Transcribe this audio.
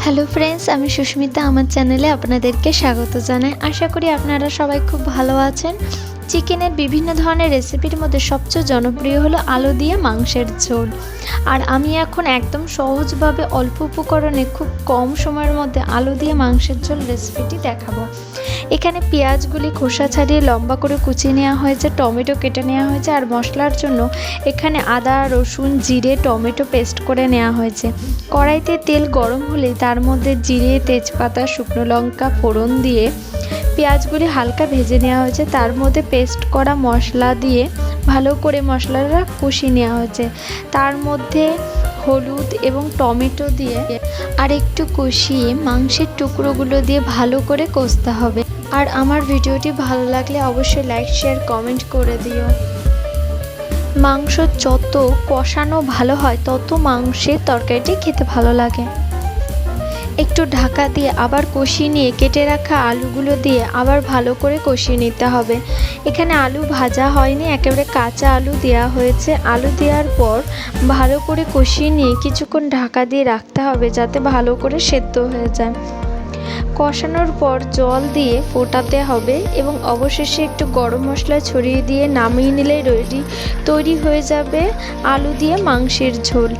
Hello friends, আমি সুস্মিতা। আমার চ্যানেলে আপনাদেরকে স্বাগত জানাই। আশা করি আপনারা সবাই খুব ভালো আছেন। চিকেনের বিভিন্ন ধরনের রেসিপির মধ্যে সবচেয়ে জনপ্রিয় হলো আলু দিয়ে মাংসের ঝোল। আর আমি এখন একদম সহজভাবে অল্প উপকরণে খুব কম সময়ের মধ্যে আলু দিয়ে মাংসের ঝোল রেসিপিটি দেখাবো। এখানে পেঁয়াজগুলি খোসা ছাড়িয়ে লম্বা করে কুচিয়ে নেওয়া হয়েছে, টমেটো কেটে নেওয়া হয়েছে, আর মশলার জন্য এখানে আদা, রসুন, জিরে, টমেটো পেস্ট করে নেওয়া হয়েছে। কড়াইতে তেল গরম হলে তার মধ্যে জিরে, তেজপাতা, শুকনো লঙ্কা ফোড়ন দিয়ে পেঁয়াজগুলি হালকা ভেজে নেওয়া হয়েছে। তার মধ্যে পেস্ট করা মশলা দিয়ে ভালো করে মশলাটা কষিয়ে নেওয়া হয়েছে। তার মধ্যে হলুদ এবং টমেটো দিয়ে আর একটু কষিয়ে মাংসের টুকরোগুলো দিয়ে ভালো করে কষতে হবে। আর আমার ভিডিওটি ভালো লাগলে অবশ্যই লাইক, শেয়ার, কমেন্ট করে দিও। মাংস যত কষানো ভালো হয় তত মাংসের তরকারিটি খেতে ভালো লাগে। একটু ঢাকা দিয়ে আবার কষিয়ে নিয়ে কেটে রাখা আলুগুলো দিয়ে আবার ভালো করে কষিয়ে নিতে হবে। এখানে আলু ভাজা হয়নি, একেবারে কাঁচা আলু দেওয়া হয়েছে। আলু দেওয়ার পর ভালো করে কষিয়ে নিয়ে কিছুক্ষণ ঢাকা দিয়ে রাখতে হবে যাতে ভালো করে সেদ্ধ হয়ে যায়। কষানোর পর জল দিয়ে ফোটাতে হবে এবং অবশেষে একটু গরম মশলা ছড়িয়ে দিয়ে নামিয়ে নিলেই তৈরি হয়ে যাবে আলু দিয়ে মাংসের ঝোল।